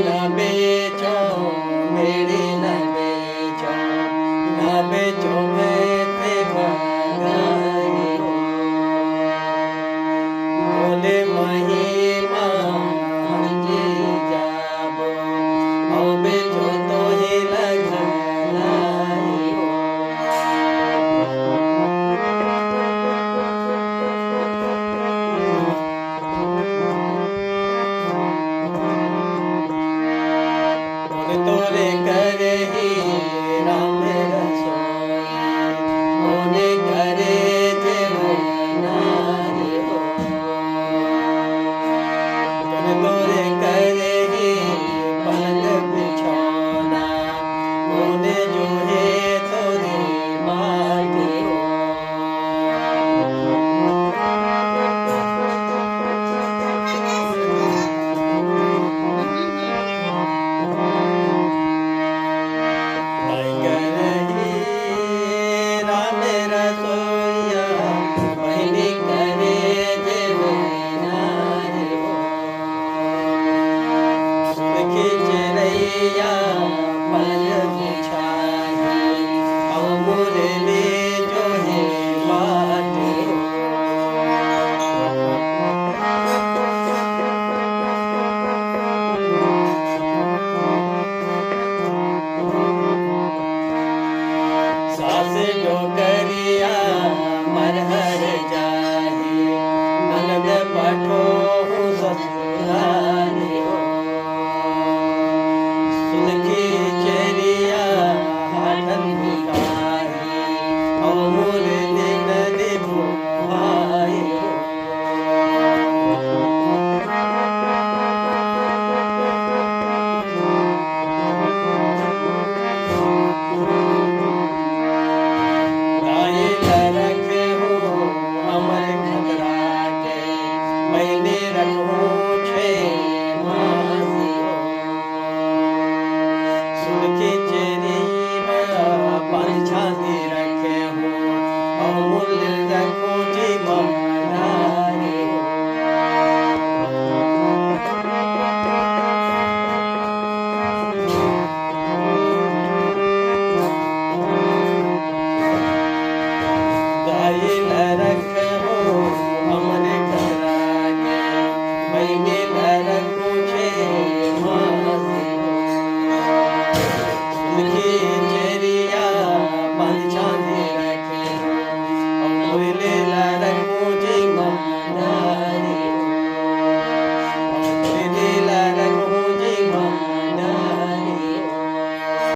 न बेचो मेरी न बेचो, न बेचो मैं ते मंगाई हो। बोले महिमा हमजी जाबो, और बेचो तो ही लगनाई हो। तोरे करे ही राम रसोई, मोने करे जेवो नारी हो। तोरे करे ही पलंग बिछौना, मोने जो है तोरे माटी हो। रसोईया बहिनी करे जेवो नारी हो। सुखी चिरैया पलंग बिछाई, और मुरली जो है माटी हो। सास जो करिया मरहर जाही, ननद पठो ससुरारी हो। सुनखी चेरिया हाथन बिकाही, और मुरली